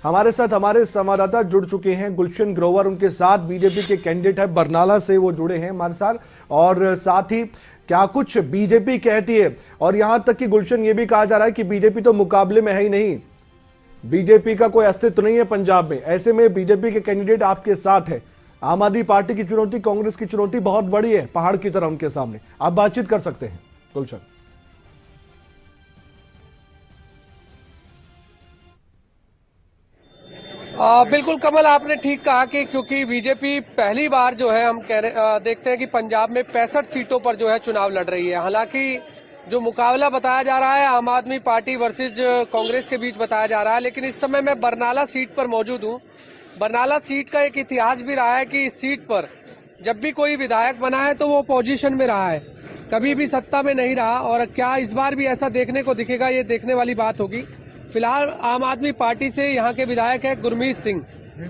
हमारे साथ हमारे संवाददाता जुड़ चुके हैं, गुलशन ग्रोवर उनके साथ बीजेपी के कैंडिडेट है, बरनाला से वो जुड़े हैं हमारे साथ। और साथ ही क्या कुछ बीजेपी कहती है, और यहां तक कि गुलशन ये भी कहा जा रहा है कि बीजेपी तो मुकाबले में है ही नहीं, बीजेपी का कोई अस्तित्व नहीं है पंजाब में। ऐसे में बीजेपी के कैंडिडेट आपके साथ है। आम आदमी पार्टी की चुनौती, कांग्रेस की चुनौती बहुत बड़ी है, पहाड़ की तरह उनके सामने। आप बातचीत कर सकते हैं गुलशन। बिल्कुल कमल, आपने ठीक कहा कि क्योंकि बीजेपी पहली बार जो है हम देखते हैं कि पंजाब में 65 सीटों पर जो है चुनाव लड़ रही है। हालांकि जो मुकाबला बताया जा रहा है आम आदमी पार्टी वर्सेस कांग्रेस के बीच बताया जा रहा है, लेकिन इस समय मैं बरनाला सीट पर मौजूद हूं। बरनाला सीट का एक इतिहास भी रहा है कि इस सीट पर जब भी कोई विधायक बना है तो वो पोजीशन में रहा है, कभी भी सत्ता में नहीं रहा। और क्या इस बार भी ऐसा देखने को दिखेगा, ये देखने वाली बात होगी। फिलहाल आम आदमी पार्टी से यहाँ के विधायक है गुरमीत सिंह।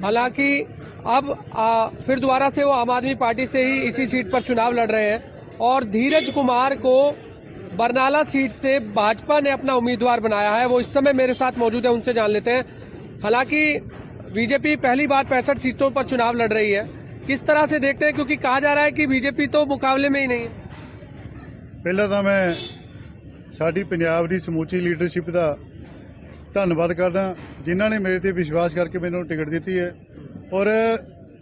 हालांकि अब फिर दोबारा से वो आम आदमी पार्टी से ही इसी सीट पर चुनाव लड़ रहे हैं। और धीरज कुमार को बरनाला सीट से भाजपा ने अपना उम्मीदवार बनाया है, वो इस समय मेरे साथ मौजूद है, उनसे जान लेते हैं। हालांकि बीजेपी पहली बार 65 सीटों पर चुनाव लड़ रही है, किस तरह से देखते हैं, क्योंकि कहा जा रहा है कि बीजेपी तो मुकाबले में ही नहीं है। पहला तो मैं साडी पंजाब की समूची लीडरशिप का धन्यवाद करदा जिन्होंने मेरे ते विश्वास करके मैंने टिकट दी है। और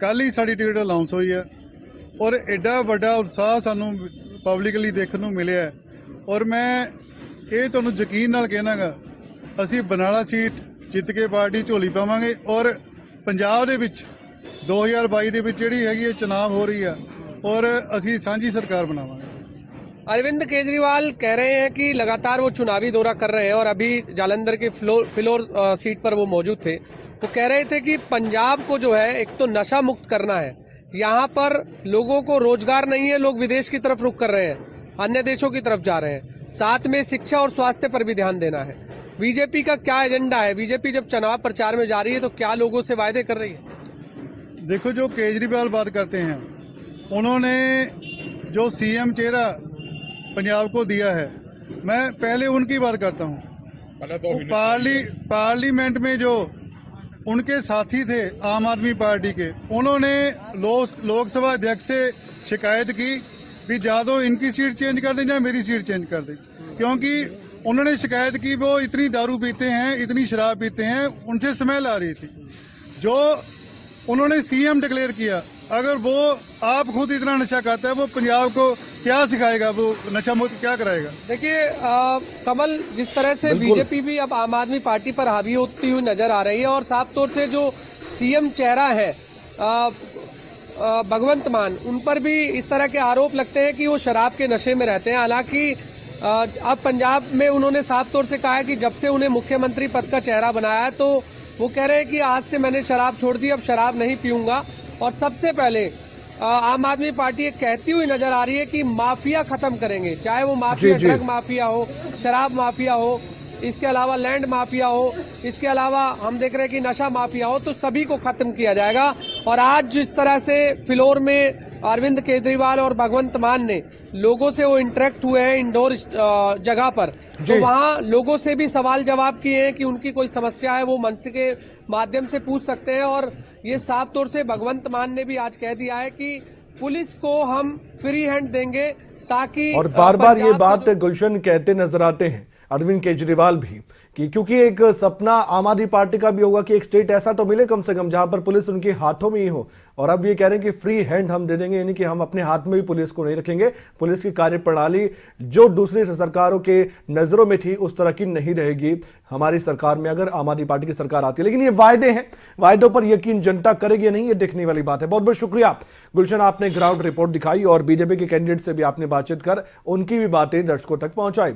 कल ही साड़ी टिकट अनाउंस हुई है और एडा बड़ा उत्साह सानू पब्लिकली देखने को मिले है। और मैं ये तुहानू यकीन नाल कहनागा, असी बरनाला सीट जित के पार्टी झोली पावांगे और पंजाब दे विच 2022 दे विच जिहड़ी हैगी चुनाव हो रही है और असी सांझी सरकार बनावांगे। अरविंद केजरीवाल कह रहे हैं कि लगातार वो चुनावी दौरा कर रहे हैं और अभी जालंधर के फिलौर सीट पर वो मौजूद थे। वो कह रहे थे कि पंजाब को जो है एक तो नशा मुक्त करना है, यहाँ पर लोगों को रोजगार नहीं है, लोग विदेश की तरफ रुख कर रहे हैं, अन्य देशों की तरफ जा रहे हैं। साथ में शिक्षा और स्वास्थ्य पर भी ध्यान देना है। बीजेपी का क्या एजेंडा है? बीजेपी जब चुनाव प्रचार में जा रही है तो क्या लोगों से वायदे कर रही है? देखो, जो केजरीवाल बात करते हैं, उन्होंने जो सीएम चेहरा पंजाब को दिया है, मैं पहले उनकी बात करता हूँ। पार्लियामेंट में जो उनके साथी थे आम आदमी पार्टी के, उन्होंने लोकसभा अध्यक्ष से शिकायत की कि या तो इनकी सीट चेंज कर दें या मेरी सीट चेंज कर दें, क्योंकि उन्होंने शिकायत की वो इतनी दारू पीते हैं, इतनी शराब पीते हैं, उनसे स्मेल आ रही थी। जो उन्होंने सीएम डिक्लेयर किया, अगर वो आप खुद इतना नशा करता है, वो पंजाब को क्या सिखाएगा, वो नशा मुक्त क्या कराएगा? देखिए कमल, जिस तरह से बीजेपी भी अब आम आदमी पार्टी पर हावी होती हुई नजर आ रही है और साफ तौर से जो सीएम चेहरा है भगवंत मान, उन पर भी इस तरह के आरोप लगते हैं कि वो शराब के नशे में रहते हैं। हालांकि अब पंजाब में उन्होंने साफ तौर से कहा है कि जब से उन्हें मुख्यमंत्री पद का चेहरा बनाया है तो वो कह रहे हैं कि आज से मैंने शराब छोड़ दी, अब शराब नहीं पीऊंगा। और सबसे पहले आम आदमी पार्टी एक कहती हुई नजर आ रही है कि माफिया खत्म करेंगे, चाहे वो माफिया ड्रग माफिया हो, शराब माफिया हो, इसके अलावा लैंड माफिया हो, इसके अलावा हम देख रहे हैं कि नशा माफिया हो, तो सभी को खत्म किया जाएगा। और आज जिस तरह से फिलौर में अरविंद केजरीवाल और भगवंत मान ने लोगों से वो इंटरेक्ट हुए हैं इंडोर जगह पर, तो वहाँ लोगों से भी सवाल जवाब किए हैं कि उनकी कोई समस्या है वो मंच के माध्यम से पूछ सकते हैं। और ये साफ तौर से भगवंत मान ने भी आज कह दिया है कि पुलिस को हम फ्री हैंड देंगे, ताकि और बार बार ये बात गुलशन कहते नजर आते हैं अरविंद केजरीवाल भी, कि क्योंकि एक सपना आम आदमी पार्टी का भी होगा कि एक स्टेट ऐसा तो मिले कम से कम जहां पर पुलिस उनके हाथों में ही हो। और अब ये कह रहे हैं कि फ्री हैंड हम दे देंगे, यानी कि हम अपने हाथ में भी पुलिस को नहीं रखेंगे। पुलिस की कार्यप्रणाली जो दूसरी सरकारों के नजरों में थी उस तरह की नहीं रहेगी हमारी सरकार में, अगर आम आदमी पार्टी की सरकार आती है। लेकिन ये वायदे हैं, वायदों पर यकीन जनता करेगी या नहीं, ये देखने वाली बात है। बहुत बहुत शुक्रिया गुलशन, आपने ग्राउंड रिपोर्ट दिखाई और बीजेपी के कैंडिडेट से भी आपने बातचीत कर उनकी भी बातें दर्शकों तक पहुंचाई।